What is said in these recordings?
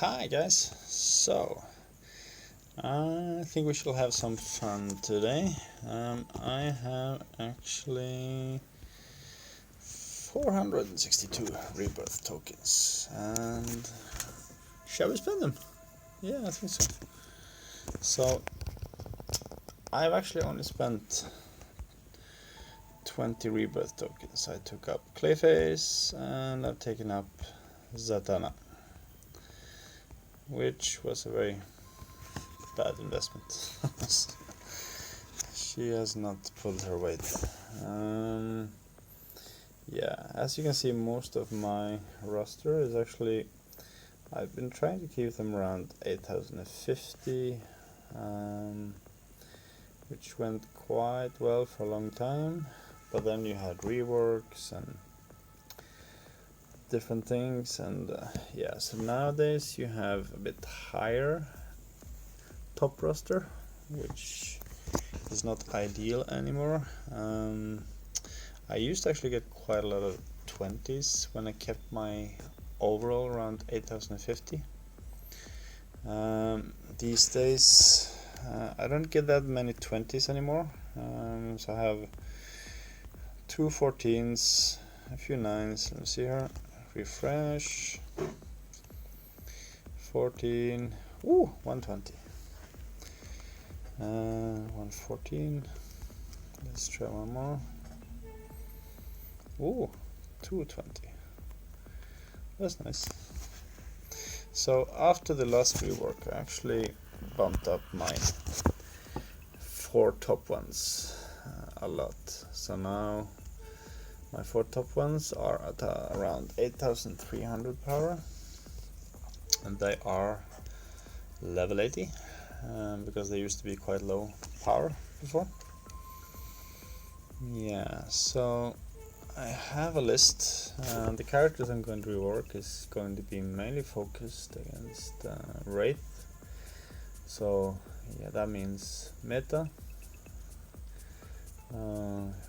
Hi guys, so I think we shall have some fun today. I have actually 462 rebirth tokens, and shall we spend them? Yeah, I think so. So I've actually only spent 20 rebirth tokens. I took up Clayface and I've taken up Zatanna, which was a very bad investment. She has not pulled her weight. Yeah, as you can see, most of my roster is actually, I've been trying to keep them around 8050, which went quite well for a long time, but then you had reworks and different things, and yeah, so nowadays you have a bit higher top roster, which is not ideal anymore. I used to actually get quite a lot of 20s when I kept my overall around 8050. These days I don't get that many 20s anymore, so I have 2 14s, a few 9s. Let me see here. Refresh. 14. Ooh, 120. 114. Let's try one more. Ooh, 220. That's nice. So after the last rework, I actually bumped up my 4 top ones a lot. So now my 4 top ones are at around 8300 power, and they are level 80, because they used to be quite low power before. Yeah, so I have a list. The characters I'm going to rework is going to be mainly focused against Wraith. So yeah, that means meta,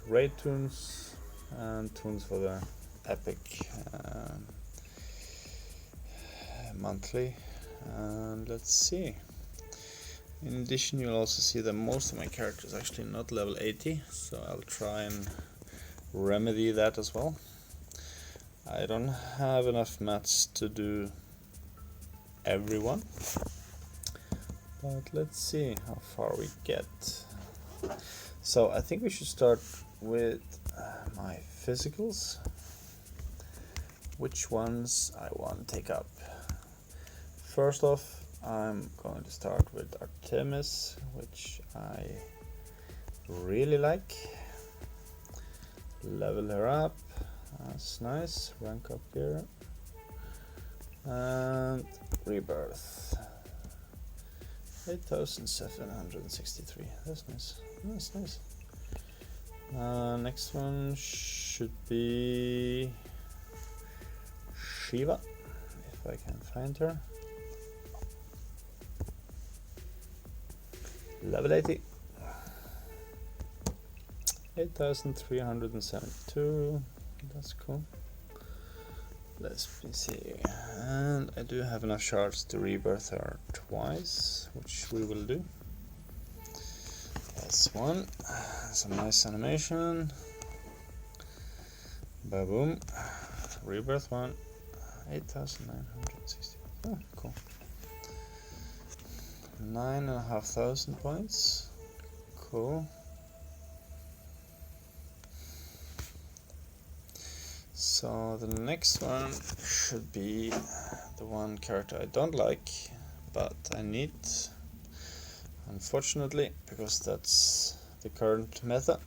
raid tunes, and tunes for the epic monthly. And let's see. In addition, you'll also see that most of my characters are actually not level 80, so I'll try and remedy that as well. I don't have enough mats to do everyone, but let's see how far we get. So I think we should start with my physicals. Which ones I want to take up? First off, I'm going to start with Artemis, which I really like. Level her up. That's nice. Rank up here. And Rebirth. 8763. That's nice. That's nice. Next one should be Shiva, if I can find her. Level 80. 8372. That's cool. Let's see. And I do have enough shards to rebirth her twice, which we will do. That's one. Some nice animation. Ba-boom. Rebirth one. 8960. Oh, cool. 9,500 points. Cool. So the next one should be the one character I don't like, but I need, unfortunately, because that's the current meta.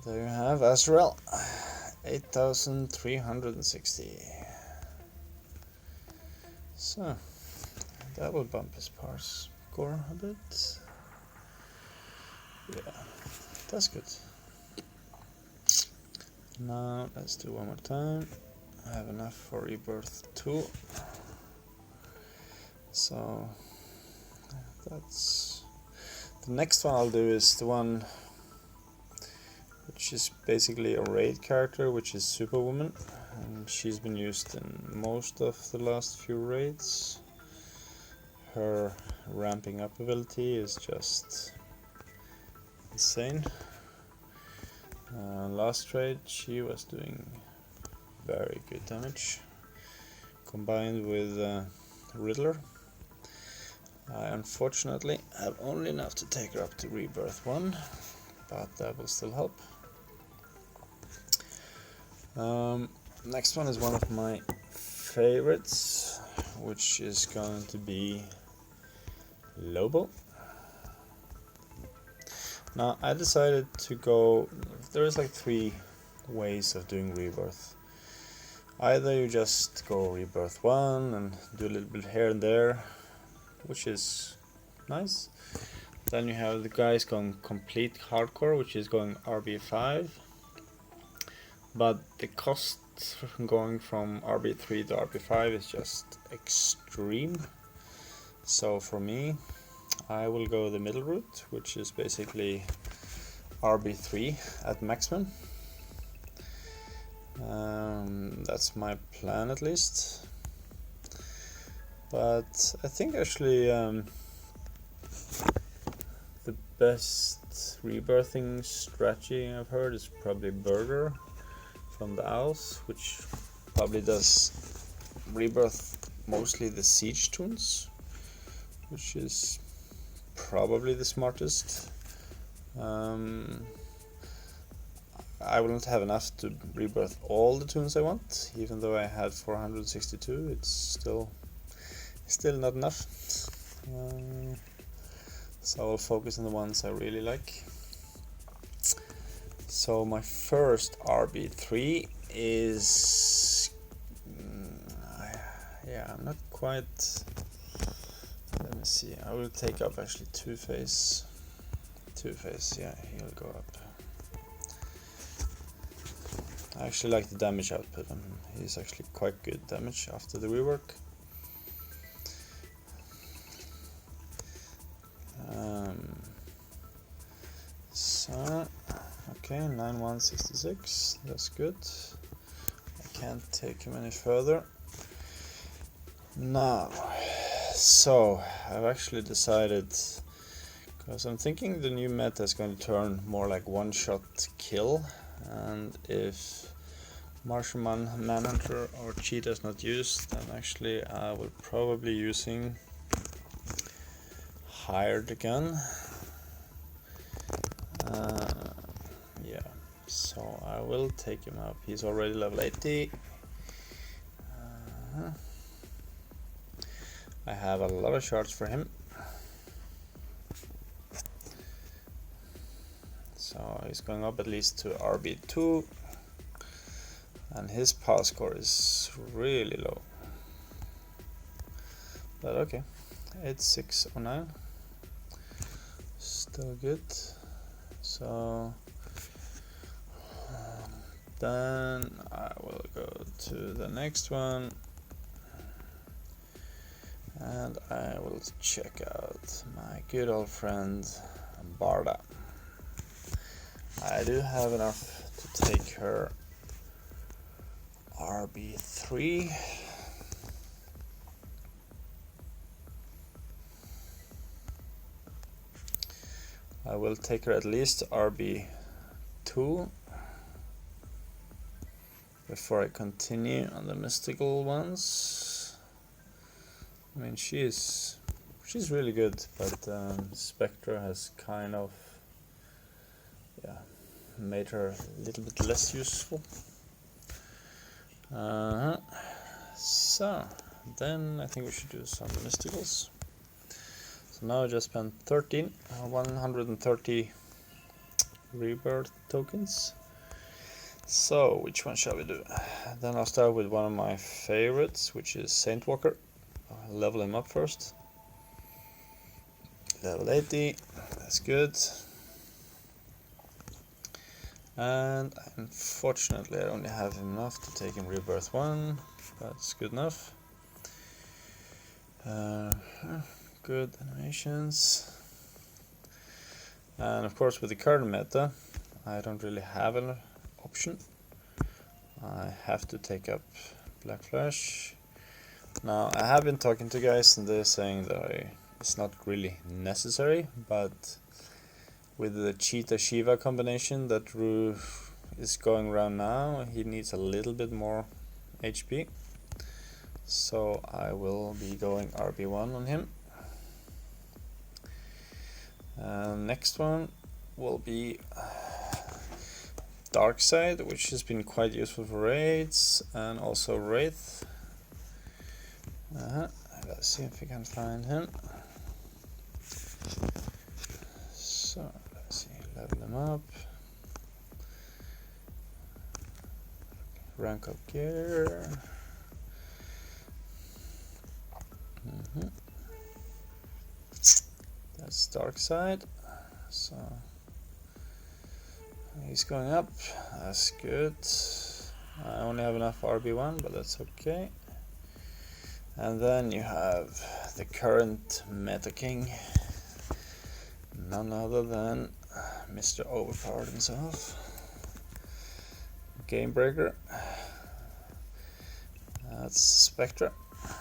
There you have Azrael. 8360. So that will bump his power score a bit. Yeah, that's good. Now let's do one more time. I have enough for Rebirth 2. So that's the next one I'll do, is the one which is basically a raid character, which is Superwoman. and she's been used in most of the last few raids. Her ramping up ability is just insane. Last raid she was doing very good damage, combined with Riddler. I unfortunately have only enough to take her up to Rebirth 1, but that will still help. Next one is one of my favorites, which is going to be Lobo. Now I decided to go, there's like 3 ways of doing Rebirth. Either you just go Rebirth 1 and do a little bit here and there, which is nice. Then you have the guys going complete hardcore, which is going RB5, but the cost from going from RB3 to RB5 is just extreme. So for me, I will go the middle route, which is basically RB3 at maximum. That's my plan at least. But I think actually the best rebirthing strategy I've heard is probably Burger from the Owls, which probably does rebirth mostly the siege tunes, which is probably the smartest. I will not have enough to rebirth all the tunes I want, even though I had 462. It's still not enough. So I'll focus on the ones I really like. So my first RB3 is yeah, I'm not quite. Let me see. I will take up actually Two-Face. Two-Face, yeah, he'll go up. I actually like the damage output, and he's actually quite good damage after the rework. So, okay, 9166, that's good. I can't take him any further. Now, so I've actually decided, because I'm thinking the new meta is going to turn more like one-shot kill, and if Martian Manhunter or Cheetah is not used, then actually I will probably using Hired Gun. Yeah, so I will take him up. He's already level 80. I have a lot of shards for him. So he's going up at least to RB2, and his power score is really low. But okay, it's 609, still good. So then I will go to the next one, and I will check out my good old friend Barda. I do have enough to take her RB3. I will take her at least RB2 before I continue on the mystical ones. I mean, she's really good, but Spectre has kind of made her a little bit less useful. So then I think we should do some mysticals. So now I just spent 130 rebirth tokens. So which one shall we do? Then I'll start with one of my favorites, which is Saint Walker. I'll level him up first. Level 80, that's good. And unfortunately I only have enough to take him Rebirth 1, but it's good enough. Good animations. And of course with the current meta I don't really have an option. I have to take up Black Flash. Now I have been talking to guys and they're saying that it's not really necessary, but with the Cheetah Shiva combination that Rue is going around now, he needs a little bit more HP. So I will be going RB1 on him. Next one will be Darkside, which has been quite useful for raids, and also Wraith. Let's see if we can find him. So let's see, level him up. Rank up gear. That's Darkside. So he's going up. That's good. I only have enough RB1, but that's okay. And then you have the current Meta King, none other than Mr. Overpowered himself, Game Breaker. That's Spectra,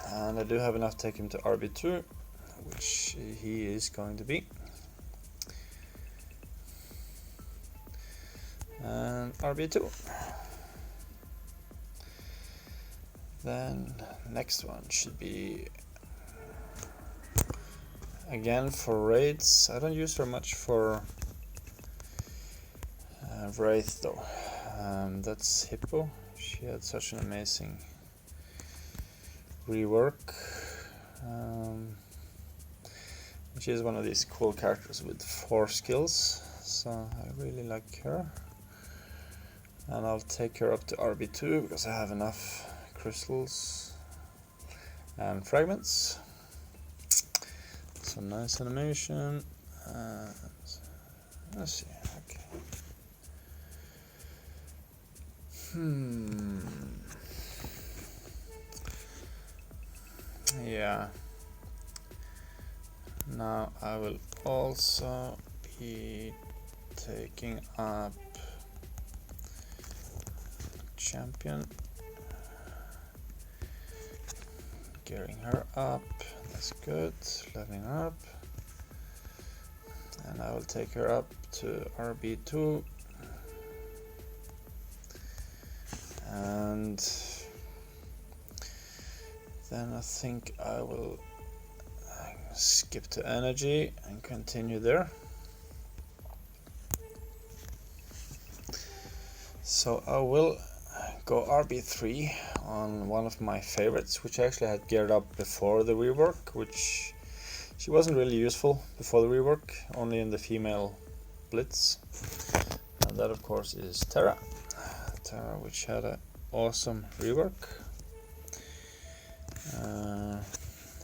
and I do have enough to take him to RB2, which he is going to be. And RB2. Then next one should be again for raids. I don't use her much for Wraith though. That's Hippo. She had such an amazing rework. She is one of these cool characters with 4 skills, so I really like her. And I'll take her up to RB2 because I have enough crystals and fragments. Some nice animation. Let's see. Okay. Yeah. Now I will also be taking up Champion. Gearing her up, that's good, leveling up, and I will take her up to RB2, and then I think I will skip to energy and continue there. So I will go RB3 on one of my favorites, which I actually had geared up before the rework, which she wasn't really useful before the rework, only in the female blitz. And that of course is Terra, which had an awesome rework.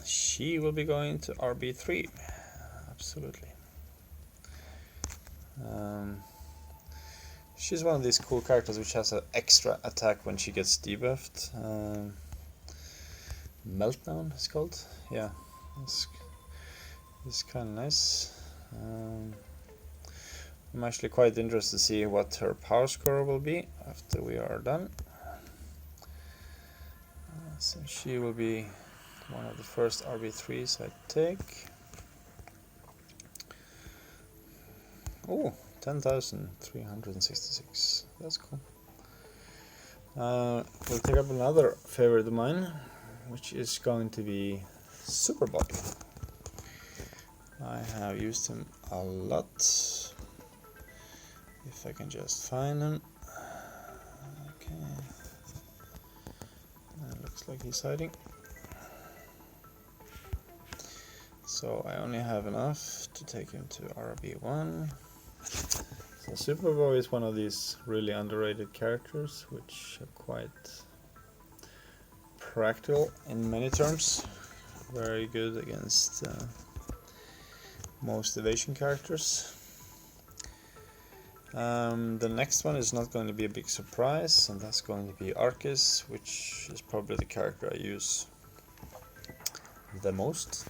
She will be going to RB3, absolutely. She's one of these cool characters which has an extra attack when she gets debuffed. Meltdown it's called. Yeah, it's kind of nice. I'm actually quite interested to see what her power score will be after we are done. So she will be one of the first RB3s I take. Oh, 10,366. That's cool. We'll take up another favorite of mine, which is going to be Superbody. I have used him a lot. If I can just find him. Okay. Looks like he's hiding. So I only have enough to take him to RB1. So Superboy is one of these really underrated characters, which are quite practical in many terms. Very good against most evasion characters. The next one is not going to be a big surprise, and that's going to be Arcus, which is probably the character I use the most.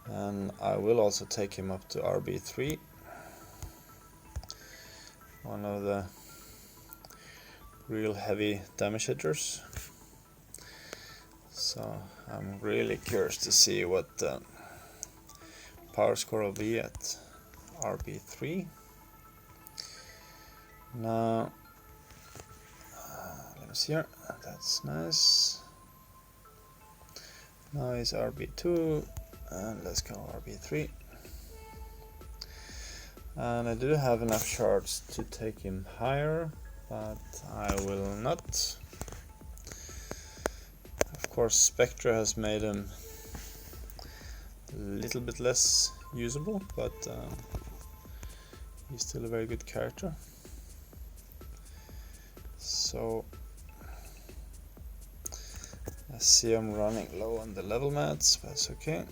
And I will also take him up to RB3. One of the real heavy damage hitters. So I'm really curious to see what the power score will be at RB3. Now, let me see here. That's nice. Now he's RB2, and let's go RB3. And I do have enough shards to take him higher, but I will not. Of course, Spectre has made him a little bit less usable, but he's still a very good character. So I see I'm running low on the level mats, but that's okay.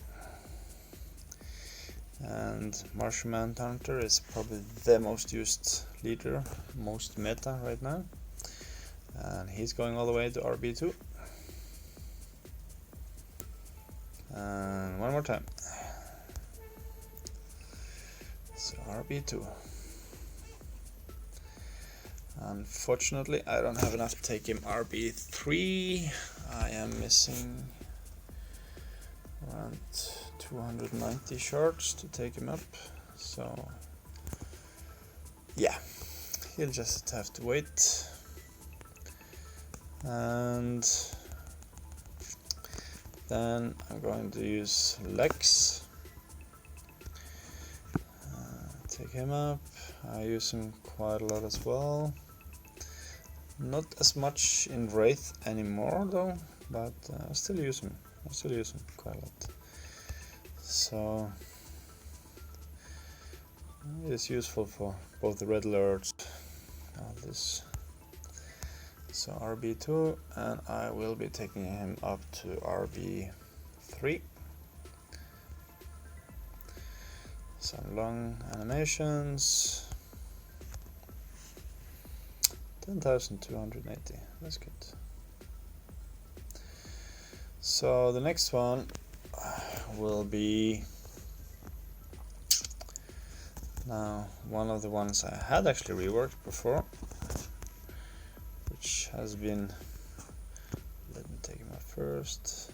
And Martian Manhunter is probably the most used leader, most meta right now. And he's going all the way to RB2. And one more time. So RB2. Unfortunately, I don't have enough to take him RB3. I am missing around 290 shards to take him up. So yeah, he'll just have to wait. And then I'm going to use Lex. Take him up. I use him quite a lot as well. Not as much in Wraith anymore though, but I still use him. I still use him quite a lot. So it's useful for both the red alerts and all this. So RB2, and I will be taking him up to RB3. Some long animations. 10,280, that's good. So the next one will be now one of the ones I had actually reworked before, which has been, let me take him up first.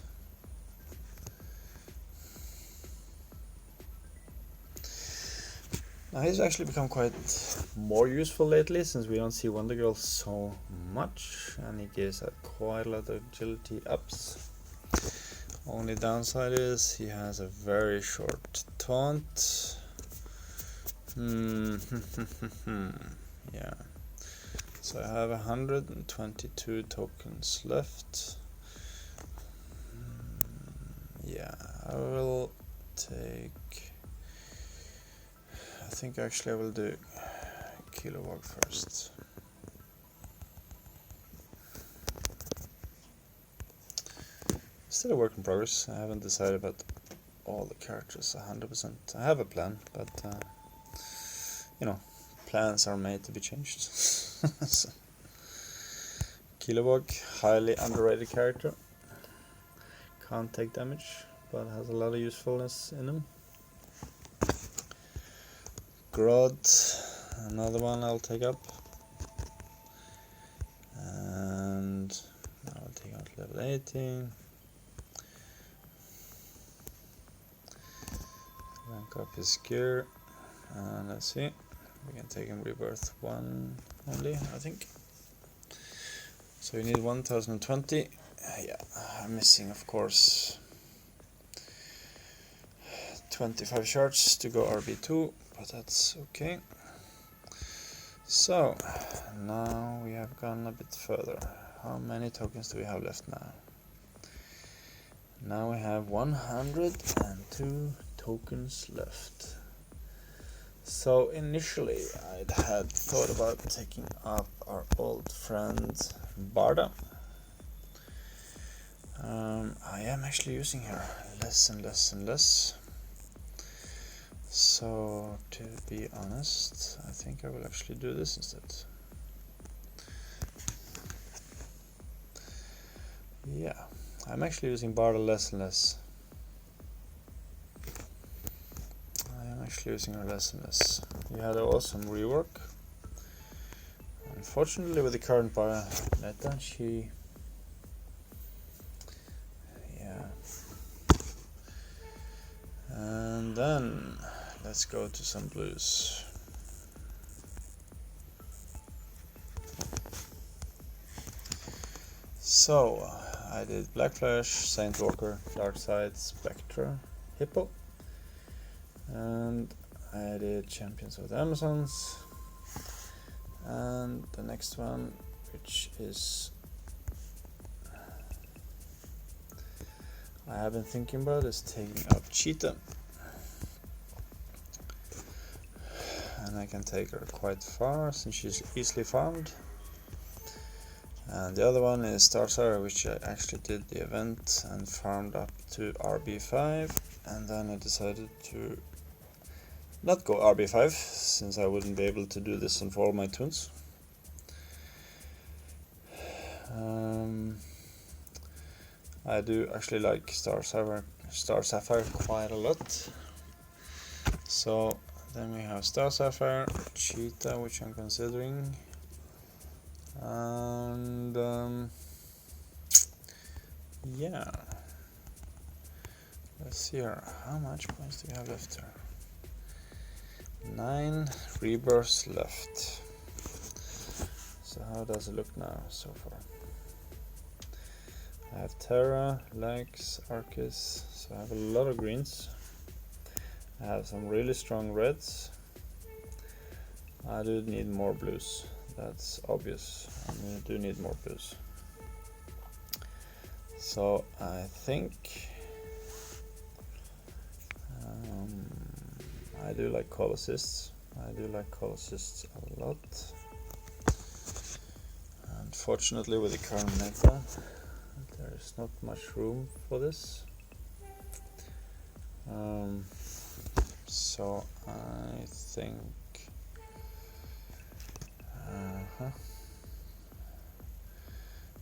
Now he's actually become quite more useful lately, since we don't see Wonder Girl so much, and he gives out quite a lot of agility ups. Only downside is he has a very short taunt. Yeah. So I have 122 tokens left. Yeah, I will take... I think actually I will do Kilowog first. Still a work in progress. I haven't decided about all the characters 100%. I have a plan, but you know, plans are made to be changed. So, Kilowog, highly underrated character. Can't take damage, but has a lot of usefulness in him. Grodd, another one I'll take up. And I'll take out level 18. Rank up his gear. And let's see. We can take him Rebirth 1 only, I think. So you need 1020. Yeah, I'm missing, of course, 25 shards to go RB2, but that's okay. So now we have gone a bit further. How many tokens do we have left now? Now we have 102 tokens left. So initially I had thought about taking up our old friend Barda. I am actually using her less and less and less. So to be honest, I think I will actually do this instead. Yeah, I'm actually using Barda less and less. I am actually using her less and less. We had an awesome rework, and Unfortunately, with the current meta, she... yeah. And then, let's go to some blues. So, I did Black Flash, Saint Walker, Darkside, Spectre, Hippo. And I did Champions of the Amazons. And the next one, which is... I have been thinking about, is taking up Cheetah. And I can take her quite far since she's easily farmed. And the other one is Starsire, which I actually did the event and farmed up to RB5, and then I decided to not go RB5 since I wouldn't be able to do this on all my tunes. I do actually like Star Sapphire quite a lot. So then we have Star Sapphire, Cheetah, which I'm considering. And yeah, let's see here, how much points do we have left here? 9 rebirths left. So how does it look now so far? I have Terra, Lex, Arcus, so I have a lot of greens. I have some really strong reds. I do need more blues. That's obvious. I do need more blues. So I think I do like call assists. I do like call assists a lot. Unfortunately, with the current meta, there is not much room for this. So I think.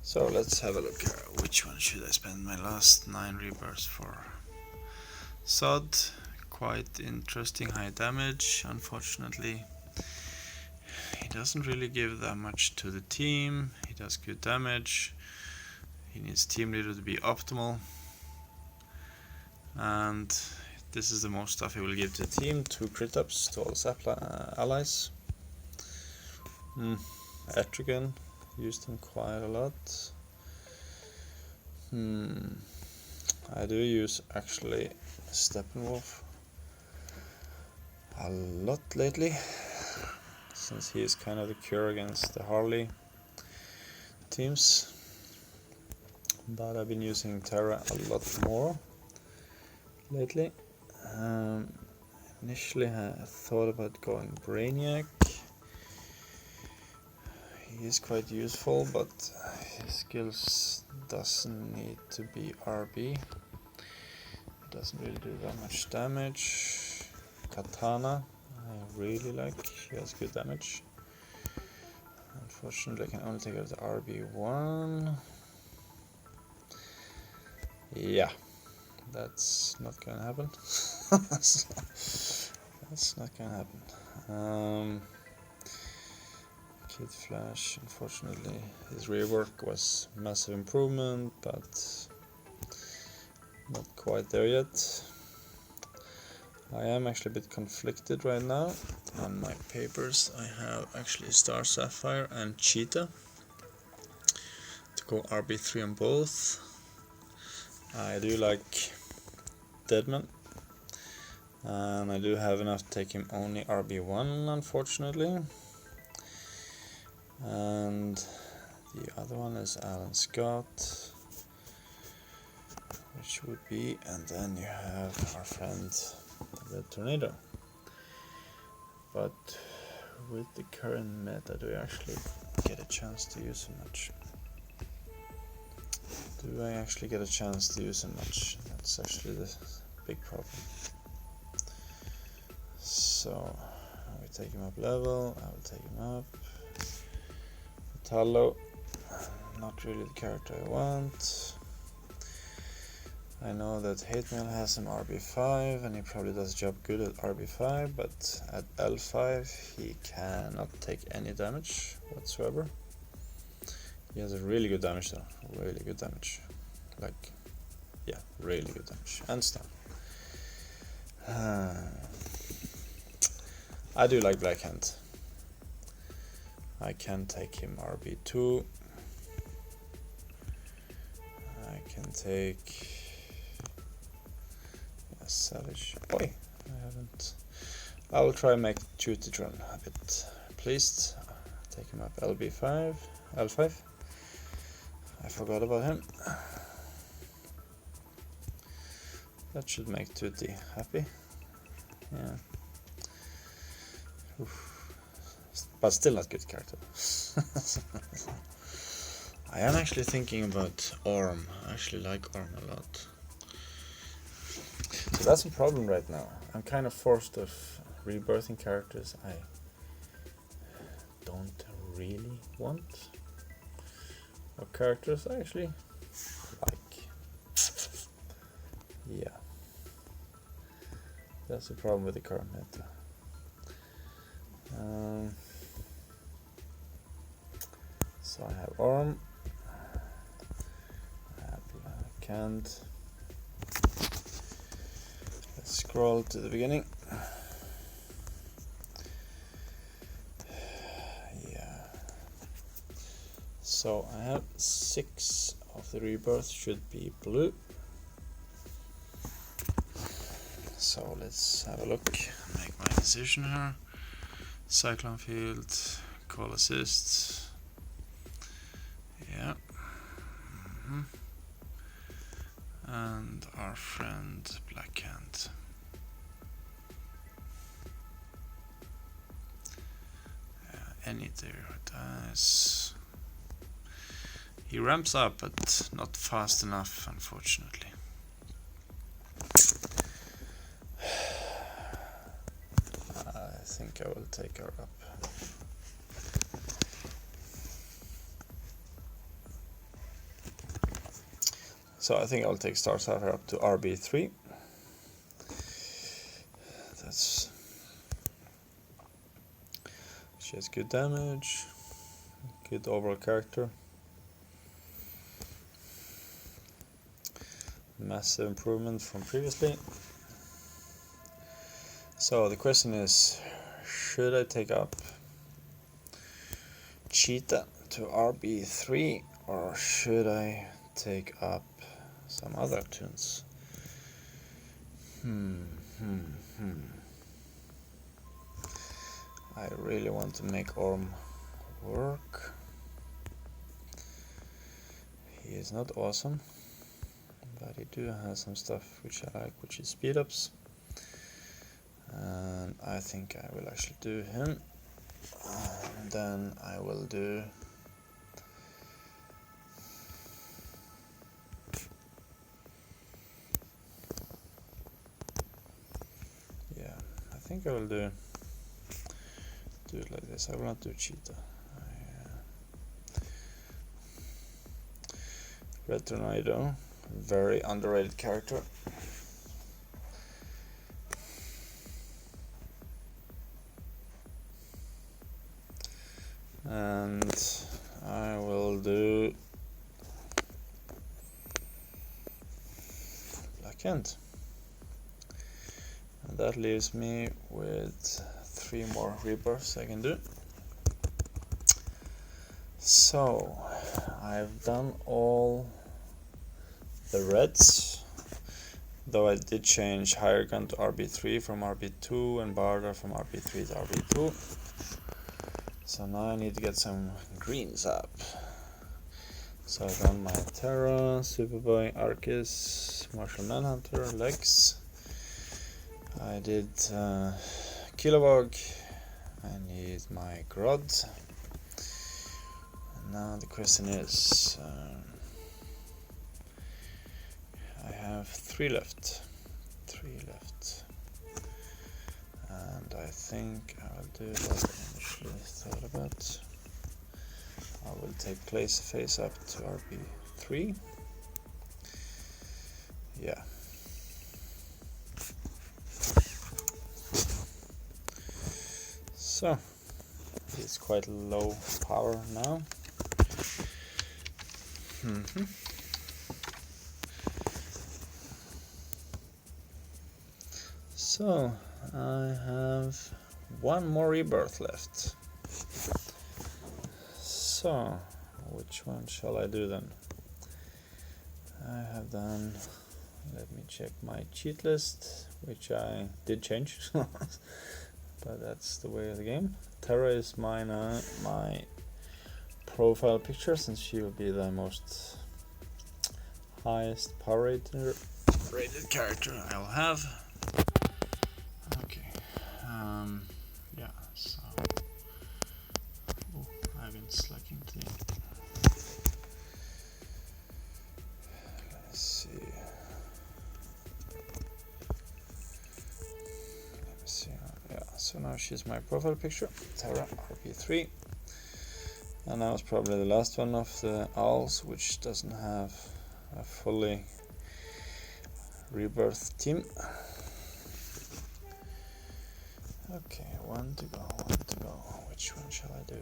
So let's have a look here. Which one should I spend my last 9 rebirths for? Sod, quite interesting, high damage. Unfortunately, he doesn't really give that much to the team. He does good damage. He needs team leader to be optimal. And this is the most stuff he will give to the team. 2 crit ups to all the allies. Etrigan, used him quite a lot. I do use actually Steppenwolf a lot lately, since he is kind of the cure against the Harley teams. But I've been using Terra a lot more lately. Initially I thought about going Brainiac. He is quite useful, but his skills doesn't need to be RB. It doesn't really do that much damage. Katana, I really like. She has good damage. Unfortunately, I can only take out the RB1. Yeah, that's not gonna happen. That's not gonna happen. Kid Flash, unfortunately, his rework was massive improvement, but not quite there yet. I am actually a bit conflicted right now. On my papers I have actually Star Sapphire and Cheetah to go RB3 on both. I do like Deadman, and I do have enough to take him only RB1, unfortunately. And the other one is Alan Scott, which would be, and then you have our friend the Tornado. But with the current meta, do I actually get a chance to use him much? Do I actually get a chance to use him much? That's actually the big problem. So I will take him up level, I will take him up. Tallow, not really the character I want. I I know that Hate Mail has him RB5 and he probably does a job good at RB5, but at L5 he cannot take any damage whatsoever. He has a really good damage though, really good damage. Like, yeah, really good damage. And stun. I do like Black Hand. I can take him RB2. I can take Savage. Boy, I haven't. I will try and make Tewtytron a bit pleased. Take him up L5. I forgot about him. That should make Tewty happy. Yeah. Oof. But still not good character. I am actually thinking about Orm. I actually like Orm a lot. So that's a problem right now. I'm kind of forced of rebirthing characters I don't really want. Or characters I actually like. Yeah. That's the problem with the current meta. So I have Orm. I have Black Hand. Let's scroll to the beginning. Yeah. So I have 6 of the rebirth should be blue. So let's have a look. Make my decision here. Cyclone Field, Call Assist. Yeah. And our friend Black Hand. Any there dies. He ramps up, but not fast enough, unfortunately. I think I will take her up. So I think I'll take Star Sapphire up to RB3. She has good damage, good overall character. Massive improvement from previously. So the question is, should I take up Cheetah to RB3 or should I take up some other tunes? I really want to make Orm work. He is not awesome, but he do have some stuff which I like, which is speed ups. And I think I will actually do him. And then I will do I think I will do it like this. I will not do Cheetah. Red Tornado, very underrated character. And I will do Black Hand. And that leaves me with 3 more rebirths I can do. So I've done all the reds, though I did change Higher Gun to RB3 from RB2 and Barda from RB3 to RB2. So now I need to get some greens up. So I've done my Terra, Superboy, Arcus, Martial Manhunter, Lex. I did Kilowog. I need my Grod. And now the question is, I have 3 left. And I think I will do what I initially thought about. I will take Place Face up to RB3. yeah. So it's quite low power now. So I have one more rebirth left. So which one shall I do then? I have done, let me check my cheat list, which I did change, but that's the way of the game. Terra is my profile picture, since she will be the most highest power rated character I'll have. Okay, yeah, so I've been slacking today. Let's see. Yeah, so now she's my profile picture, Terra RP3. And now it's probably the last one of the owls, which doesn't have a fully rebirth team. Okay, one to go. Which one shall I do?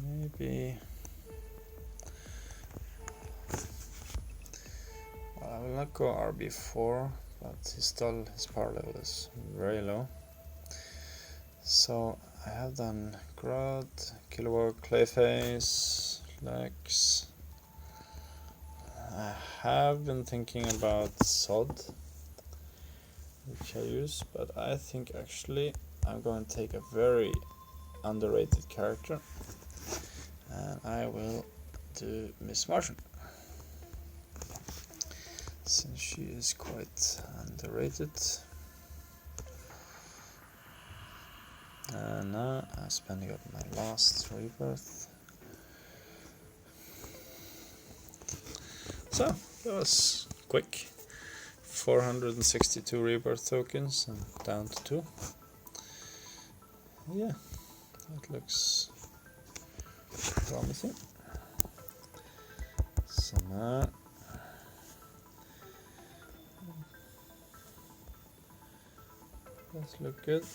Maybe. Well, I will not go RB4, but his power level is very low. So I have done Grodd, Kilowog, Clayface, Lex. I have been thinking about Sod, which I use, but I think actually I'm going to take a very underrated character, and I will do Miss Martian, since she is quite underrated. And now I'm spending up my last rebirth. So that was quick. 462 rebirth tokens and down to 2. Yeah, that looks promising. So now does look good.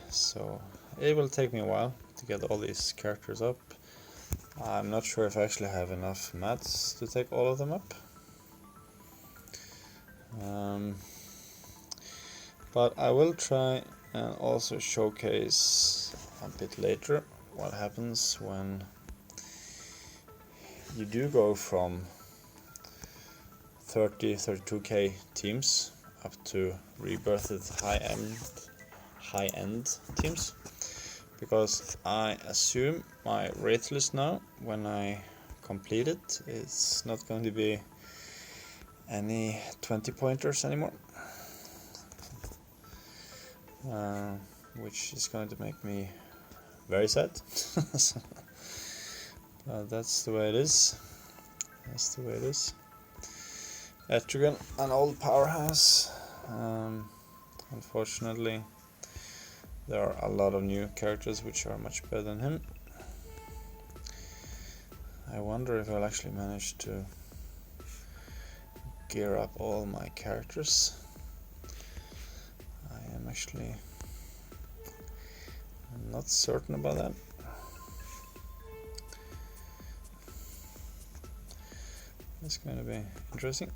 So it will take me a while to get all these characters up. I'm not sure if I actually have enough mats to take all of them up. But I will try and also showcase a bit later what happens when you do go from 32k teams up to rebirthed high-end teams, because I assume my rate list now, when I complete it, it's not going to be any 20 pointers anymore, which is going to make me very sad. But that's the way it is. Etrigan, an old powerhouse. Unfortunately, there are a lot of new characters which are much better than him. I wonder if I'll actually manage to gear up all my characters. I am actually not certain about that. It's going to be interesting.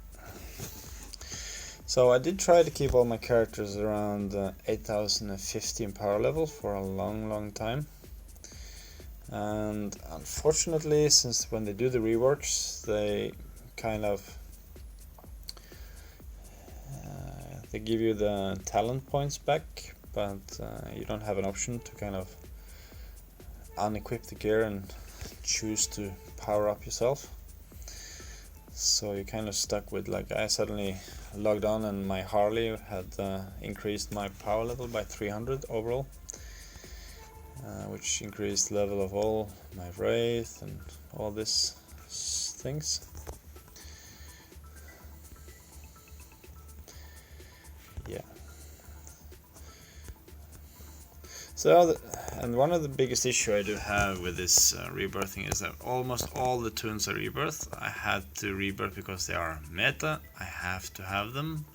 So I did try to keep all my characters around 8015 power level for a long time, and unfortunately, since when they do the reworks, they kind of they give you the talent points back, but you don't have an option to kind of unequip the gear and choose to power up yourself. So you're kind of stuck with, like, I suddenly logged on and my Harley had increased my power level by 300 overall, which increased level of all my Wraith and all these things. Yeah. So, and one of the biggest issue I do have with this rebirthing is that almost all the tunes are rebirth. I had to rebirth because they are meta. I have to have them.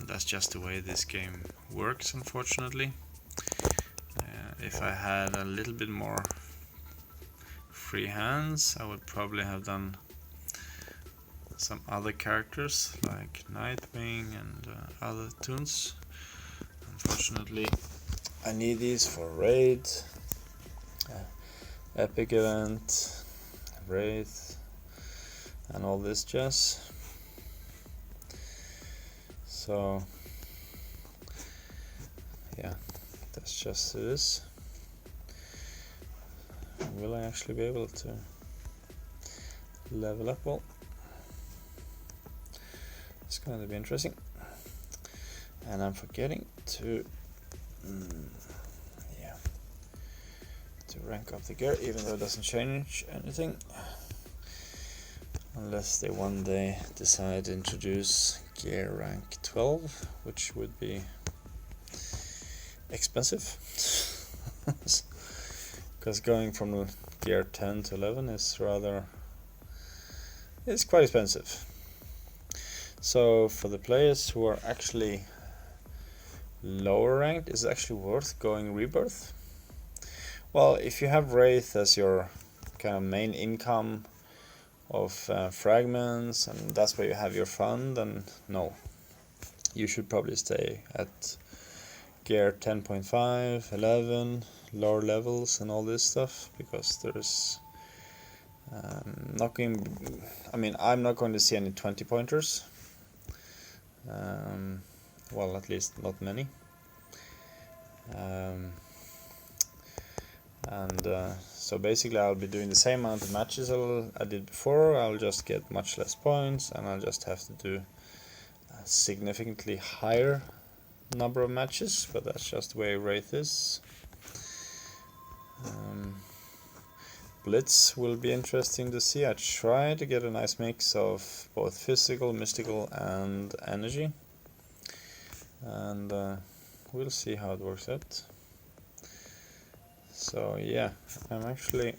That's just the way this game works, unfortunately. If I had a little bit more free hands, I would probably have done some other characters like Nightwing and other tunes. Unfortunately, I need these for raid, epic event, wraith, and all this jazz. So yeah, that's just it is. Will I actually be able to level up? Well, it's going to be interesting. And I'm forgetting to to rank up the gear, even though it doesn't change anything, unless they one day decide to introduce gear rank 12, which would be expensive. Because going from gear 10 to 11 is it's quite expensive. So for the players who are actually lower ranked, is it actually worth going rebirth? Well, if you have Wraith as your kind of main income of fragments, and that's where you have your fun, then no. You should probably stay at gear 10.5, 11, lower levels and all this stuff, because there's not going, I mean, I'm not going to see any 20 pointers. Well, at least not many. So basically I'll be doing the same amount of matches I did before. I'll just get much less points, and I'll just have to do a significantly higher number of matches, but that's just the way Wraith is. Blitz will be interesting to see. I try to get a nice mix of both physical, mystical and energy, and we'll see how it works out. So yeah, I'm actually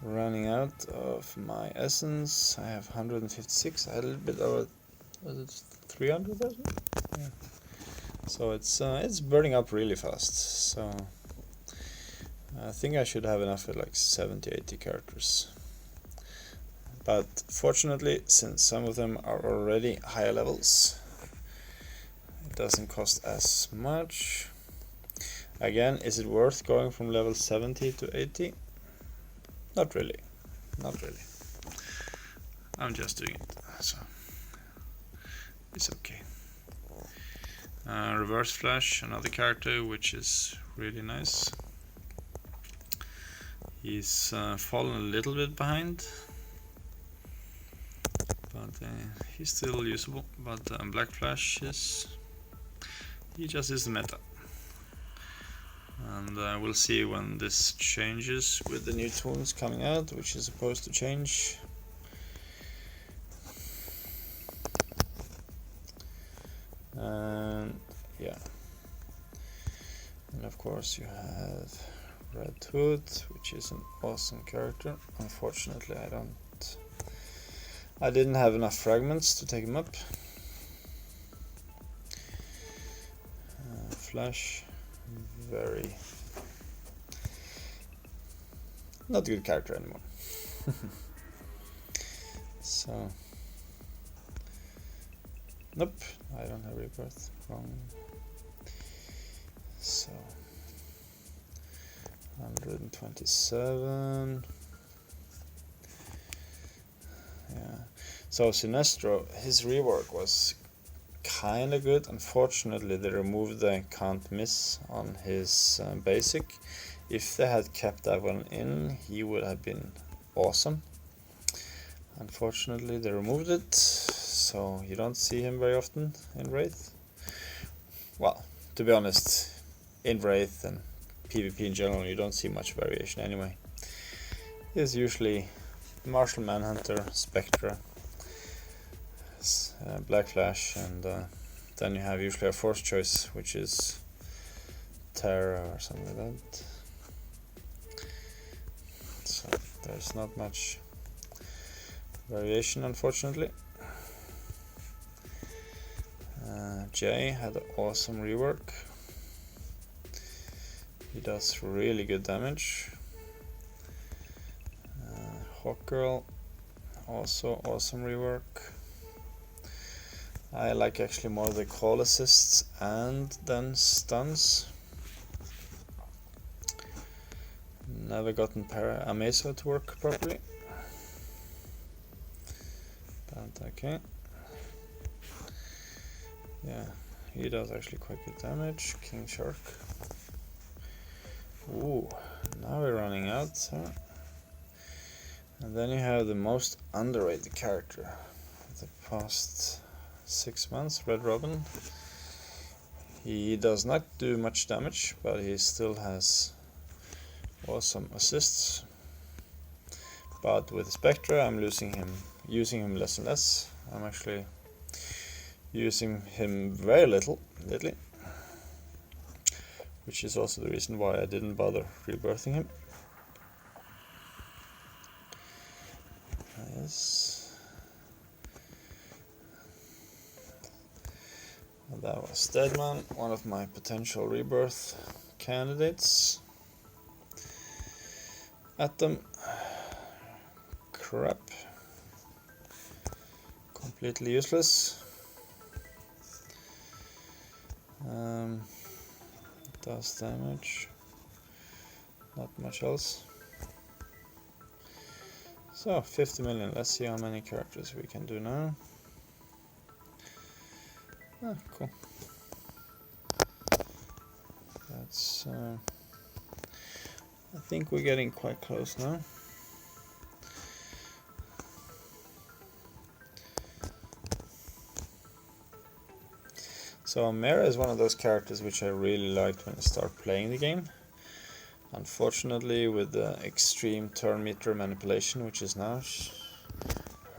running out of my essence. I have 156. I had a little bit over, was it 300,000? Yeah. So it's burning up really fast. So I think I should have enough for like 70-80 characters. But fortunately, since some of them are already higher levels, it doesn't cost as much. Again, is it worth going from level 70 to 80? Not really. Not really. I'm just doing it, so it's okay. Reverse Flash, another character which is really nice. He's fallen a little bit behind, but he's still usable. But Black Flash he just is the meta. And we'll see when this changes with the new tunes coming out, which is supposed to change. And yeah, and of course you have Red Hood, which is an awesome character. Unfortunately, I didn't have enough fragments to take him up. Flash, very not a good character anymore. So nope, I don't have Rebirth. Wrong. So 127. Yeah. So Sinestro, his rework was kinda good. Unfortunately, they removed the can't miss on his basic. If they had kept that one in, he would have been awesome. Unfortunately, they removed it, so you don't see him very often in Wraith. Well, to be honest, in Wraith and PvP in general, you don't see much variation anyway. It's usually Martial Manhunter, Spectra, Black Flash, and then you have usually a force choice, which is Terra or something like that. So there's not much variation, unfortunately. Jay had an awesome rework. He does really good damage. Hawkgirl, also awesome rework. I like actually more the call assists and then stuns. Never gotten Amazo to work properly. But okay. Yeah, he does actually quite good damage. King Shark. Ooh, now we're running out. Huh? And then you have the most underrated character of the past 6 months, Red Robin. He does not do much damage, but he still has awesome assists. But with Spectra, I'm using him less and less. I'm actually using him very little, which is also the reason why I didn't bother rebirthing him. Yes. And that was Deadman, one of my potential rebirth candidates. Atom. Crap. Completely useless. Does damage. Not much else. So 50 million. Let's see how many characters we can do now. Ah, cool. That's. I think we're getting quite close now. So Mera is one of those characters which I really liked when I started playing the game. Unfortunately, with the extreme turn meter manipulation, which is now,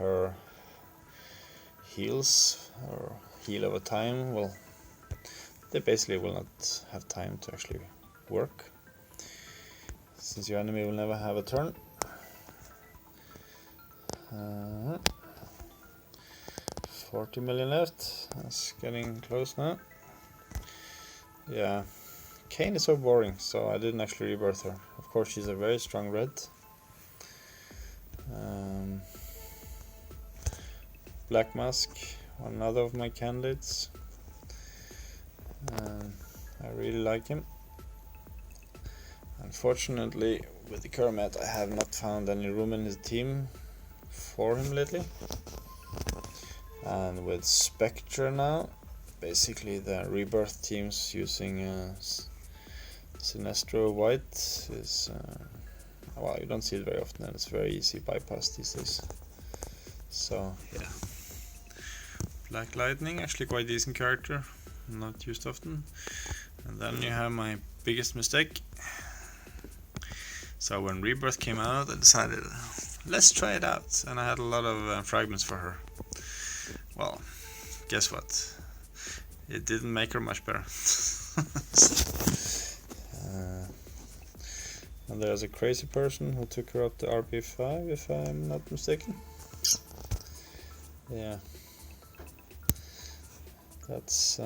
her heals or heal over time, well, they basically will not have time to actually work, since your enemy will never have a turn. 40 million left. That's getting close now. Yeah, Kane is so boring, so I didn't actually rebirth her. Of course, she's a very strong red. Black Mask, another of my candidates. I really like him. Unfortunately, with the Kermit, I have not found any room in his team for him lately. And with Spectre now, basically the rebirth teams using Sinestro White is, well, you don't see it very often, and it's very easy bypass these days. So yeah, Black Lightning, actually quite decent character, not used often. And then you have my biggest mistake. So when Rebirth came out, I decided, let's try it out, and I had a lot of fragments for her. Well, guess what? It didn't make her much better. And there's a crazy person who took her up to RP5, if I'm not mistaken. Yeah. That's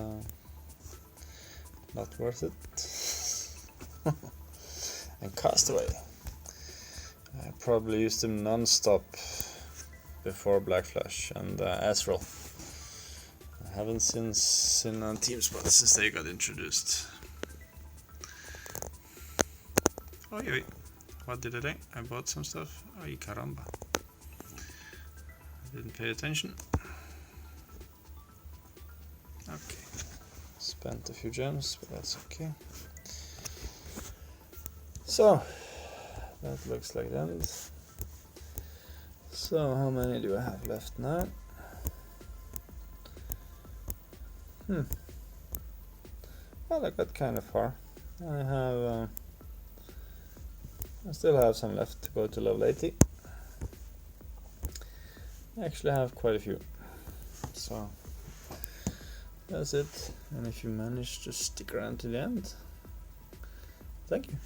not worth it. And Castaway. I probably used him non-stop before Black Flash and Azrael. I haven't seen on Team Spot since they got introduced. Oi, what did I do? I bought some stuff. Ay caramba. I didn't pay attention. Okay. Spent a few gems, but that's okay. So, that looks like the end. So, how many do I have left now? Well, I got kind of far. I still have some left to go to level 80. I actually have quite a few. So, that's it. And if you manage to stick around to the end, thank you.